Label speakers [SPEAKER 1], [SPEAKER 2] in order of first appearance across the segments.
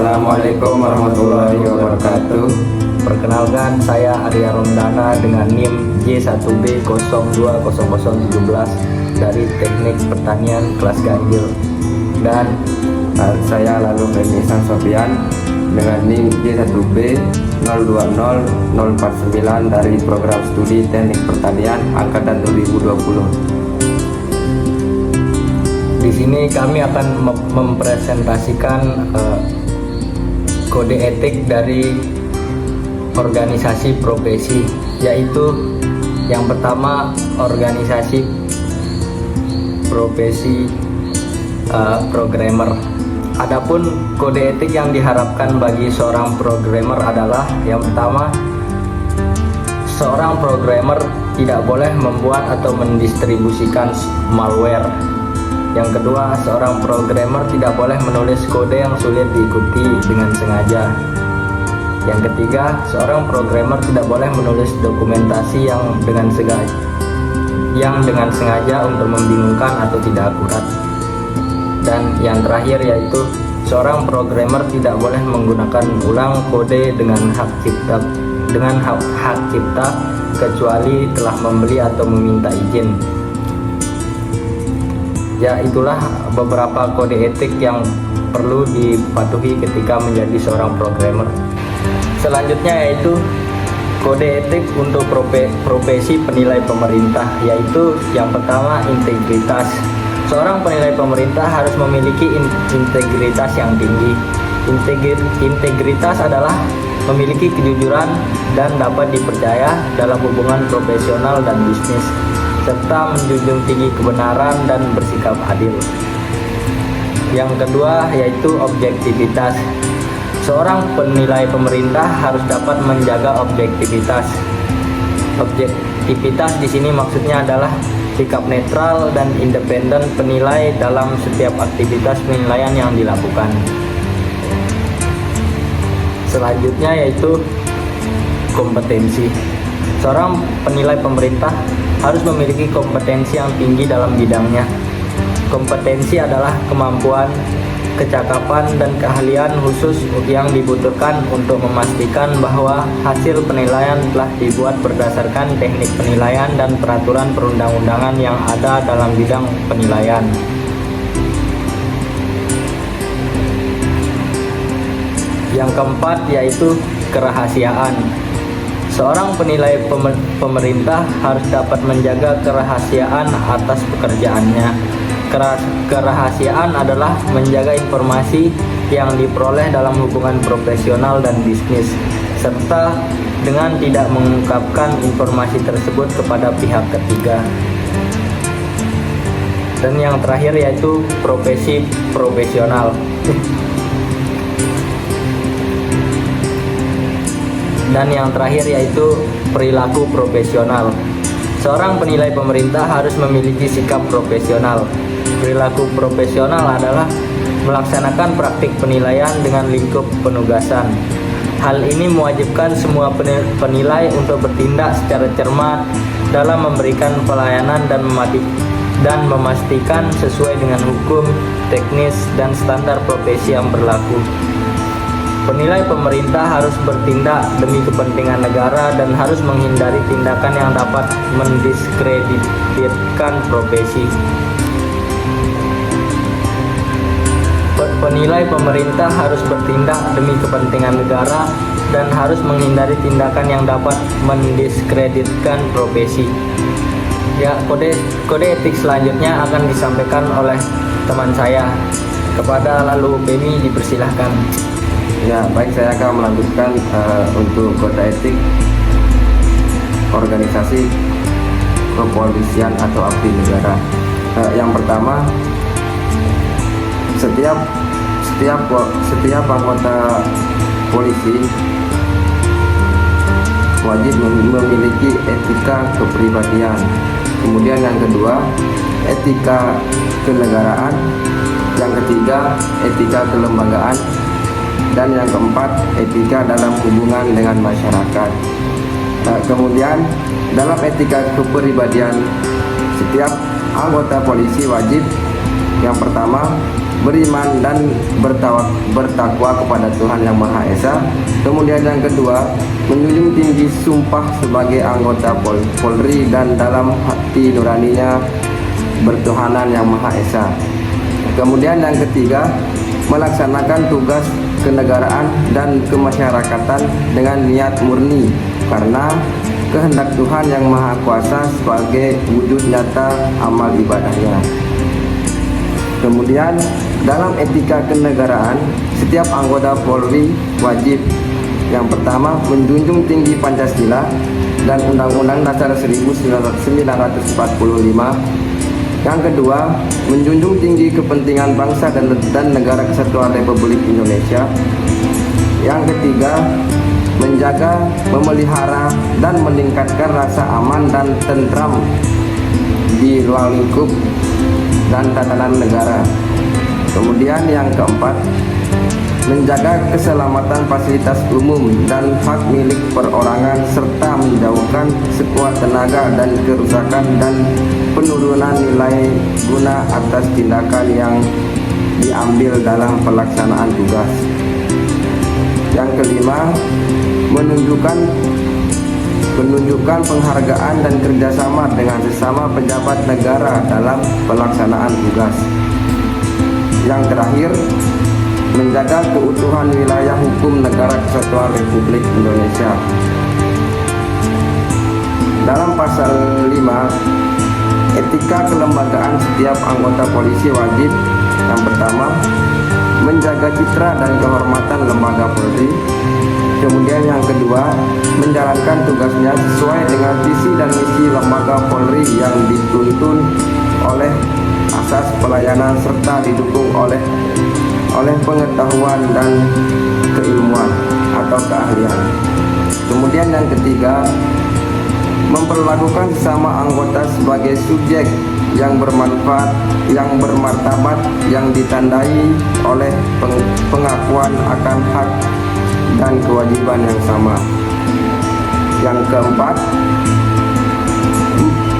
[SPEAKER 1] Assalamualaikum warahmatullahi wabarakatuh.
[SPEAKER 2] Perkenalkan, saya Arya Romdana dengan NIM J1B020017 dari Teknik Pertanian kelas ganjil.
[SPEAKER 1] Dan saya lalu Remisan Sofian dengan NIM J1B020049 dari Program Studi Teknik Pertanian Angkatan 2020.
[SPEAKER 2] Di sini kami akan mempresentasikan kode etik dari organisasi profesi, yaitu yang pertama organisasi profesi programmer. Adapun kode etik yang diharapkan bagi seorang programmer adalah yang pertama, seorang programmer tidak boleh membuat atau mendistribusikan malware. Yang kedua, seorang programmer tidak boleh menulis kode yang sulit diikuti dengan sengaja. Yang ketiga, seorang programmer tidak boleh menulis dokumentasi yang dengan sengaja untuk membingungkan atau tidak akurat. Dan yang terakhir yaitu seorang programmer tidak boleh menggunakan ulang kode dengan hak cipta kecuali telah membeli atau meminta izin. Ya, itulah beberapa kode etik yang perlu dipatuhi ketika menjadi seorang programmer. Selanjutnya yaitu kode etik untuk profesi penilai pemerintah, yaitu yang pertama integritas. Seorang penilai pemerintah harus memiliki integritas yang tinggi. Integritas adalah memiliki kejujuran dan dapat dipercaya dalam hubungan profesional dan bisnis, serta menjunjung tinggi kebenaran dan bersikap adil. Yang kedua yaitu objektivitas. Seorang penilai pemerintah harus dapat menjaga objektivitas. Objektivitas di sini maksudnya adalah sikap netral dan independen penilai dalam setiap aktivitas penilaian yang dilakukan. Selanjutnya yaitu kompetensi. Seorang penilai pemerintah harus memiliki kompetensi yang tinggi dalam bidangnya. Kompetensi adalah kemampuan, kecakapan, dan keahlian khusus yang dibutuhkan untuk memastikan bahwa hasil penilaian telah dibuat berdasarkan teknik penilaian dan peraturan perundang-undangan yang ada dalam bidang penilaian. Yang keempat yaitu kerahasiaan. Seorang penilai pemerintah harus dapat menjaga kerahasiaan atas pekerjaannya. Kerahasiaan adalah menjaga informasi yang diperoleh dalam hubungan profesional dan bisnis, serta dengan tidak mengungkapkan informasi tersebut kepada pihak ketiga. Dan yang terakhir yaitu profesi profesional. Dan yang terakhir yaitu perilaku profesional. Seorang penilai pemerintah harus memiliki sikap profesional. Perilaku profesional adalah melaksanakan praktik penilaian dengan lingkup penugasan. Hal ini mewajibkan semua penilai untuk bertindak secara cermat dalam memberikan pelayanan dan memastikan sesuai dengan hukum, teknis, dan standar profesi yang berlaku. Penilai pemerintah harus bertindak demi kepentingan negara dan harus menghindari tindakan yang dapat mendiskreditkan profesi. Penilai pemerintah harus bertindak demi kepentingan negara dan harus menghindari tindakan yang dapat mendiskreditkan profesi. Ya, kode etik selanjutnya akan disampaikan oleh teman saya. Kepada Lalu Bemi dipersilahkan.
[SPEAKER 1] Ya, baik, saya akan melanjutkan untuk kode etik organisasi kepolisian atau abdi negara. Yang pertama, setiap anggota polisi wajib memiliki etika kepribadian. Kemudian yang kedua, etika kenegaraan. Yang ketiga, etika kelembagaan. Dan yang keempat, etika dalam hubungan dengan masyarakat. Kemudian dalam etika kepribadian, setiap anggota polisi wajib Yang pertama, beriman dan bertakwa kepada Tuhan Yang Maha Esa. Kemudian yang kedua, menjunjung tinggi sumpah sebagai anggota Polri dan dalam hati nuraninya bertuhanan Yang Maha Esa. Kemudian yang ketiga, melaksanakan tugas kenegaraan dan kemasyarakatan dengan niat murni karena kehendak Tuhan Yang Maha Kuasa sebagai wujud nyata amal ibadahnya. Kemudian dalam etika kenegaraan, setiap anggota Polri wajib yang pertama menjunjung tinggi Pancasila dan Undang-Undang Dasar 1945. Yang kedua, menjunjung tinggi kepentingan bangsa dan negara kesatuan Republik Indonesia. Yang ketiga, menjaga, memelihara, dan meningkatkan rasa aman dan tentram di ruang lingkup dan tatanan negara. Kemudian yang keempat, menjaga keselamatan fasilitas umum dan hak milik perorangan serta menjauhkan sekuat tenaga dan kerusakan dan penurunan nilai guna atas tindakan yang diambil dalam pelaksanaan tugas. Yang kelima, menunjukkan penghargaan dan kerjasama dengan sesama pejabat negara dalam pelaksanaan tugas. Yang terakhir, menjaga keutuhan wilayah hukum negara kesatuan Republik Indonesia. Dalam pasal 5, etika kelembagaan setiap anggota polisi wajib yang pertama, menjaga citra dan kehormatan lembaga Polri. Kemudian yang kedua, menjalankan tugasnya sesuai dengan visi dan misi lembaga Polri yang dituntun oleh asas pelayanan serta didukung oleh pengetahuan dan keilmuan atau keahlian. Kemudian yang ketiga, memperlakukan sesama anggota sebagai subjek yang bermanfaat, yang bermartabat, yang ditandai oleh pengakuan akan hak dan kewajiban yang sama. Yang keempat,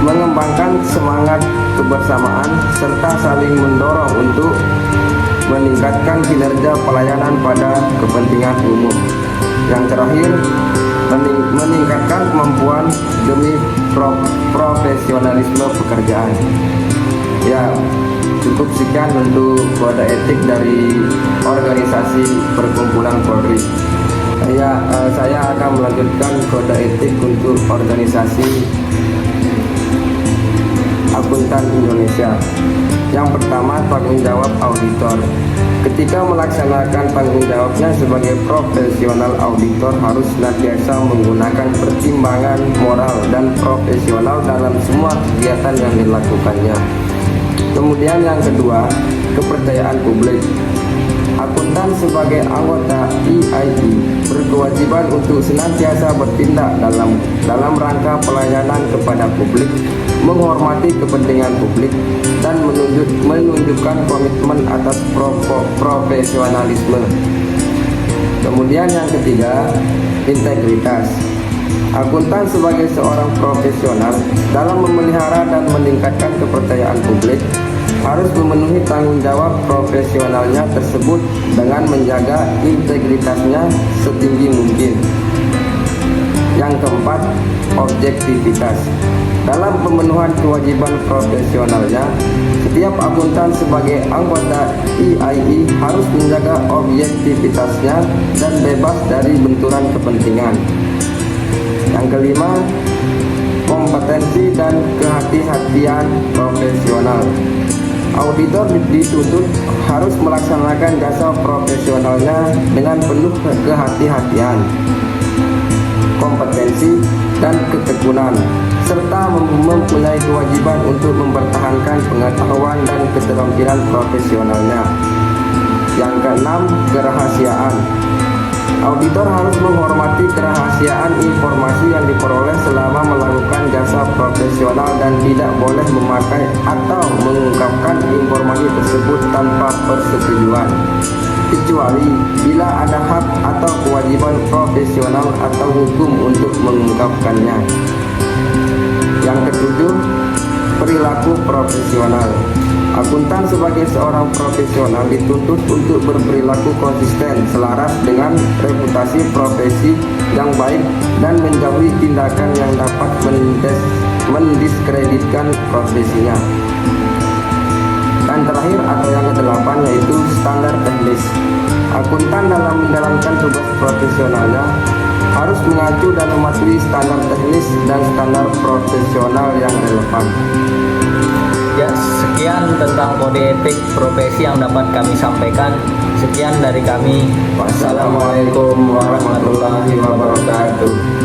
[SPEAKER 1] mengembangkan semangat kebersamaan serta saling mendorong untuk meningkatkan kinerja pelayanan pada kepentingan umum. Yang terakhir, meningkatkan kemampuan demi profesionalisme pekerjaan. Ya, cukup sekian untuk kode etik dari organisasi Perkumpulan Polri. Saya akan melanjutkan kode etik untuk organisasi Akuntan Indonesia. Yang pertama, tanggung jawab auditor. Ketika melaksanakan tanggung jawabnya sebagai profesional auditor harus senantiasa menggunakan pertimbangan moral dan profesional dalam semua kegiatan yang dilakukannya. Kemudian yang kedua, kepercayaan publik. Akuntan sebagai anggota EIB berkewajiban untuk senantiasa bertindak dalam rangka pelayanan kepada publik, menghormati kepentingan publik, dan menunjukkan komitmen atas profesionalisme. Kemudian yang ketiga, integritas. Akuntan sebagai seorang profesional dalam memelihara dan meningkatkan kepercayaan publik harus memenuhi tanggung jawab profesionalnya tersebut dengan menjaga integritasnya setinggi mungkin. Yang keempat, objektivitas. Dalam pemenuhan kewajiban profesionalnya, setiap akuntan sebagai anggota EII harus menjaga objektivitasnya dan bebas dari benturan kepentingan. Yang kelima, kompetensi dan kehati-hatian profesional. Auditor dituntut harus melaksanakan jasa profesionalnya dengan penuh kehati-hatian, kompetensi, dan ketekunan, serta mempunyai kewajiban untuk mempertahankan pengetahuan dan keterampilan profesionalnya. Yang keenam, kerahasiaan. Auditor harus menghormati kerahasiaan informasi yang diperoleh selama melakukan jasa profesional dan tidak boleh memakai atau mengungkapkan informasi tersebut tanpa persetujuan, kecuali bila ada hak atau kewajiban profesional atau hukum untuk mengungkapkannya. Yang ketujuh, perilaku profesional. Akuntan sebagai seorang profesional dituntut untuk berperilaku konsisten, selaras dengan reputasi profesi yang baik dan menjauhi tindakan yang dapat mendiskreditkan profesinya. Dan terakhir atau yang kedelapan yaitu standar teknis. Akuntan dalam menjalankan tugas profesionalnya harus mengacu dan mematuhi standar teknis dan standar profesional yang relevan.
[SPEAKER 2] Ya, sekian tentang kode etik profesi yang dapat kami sampaikan. Sekian dari kami.
[SPEAKER 1] Wassalamualaikum warahmatullahi wabarakatuh.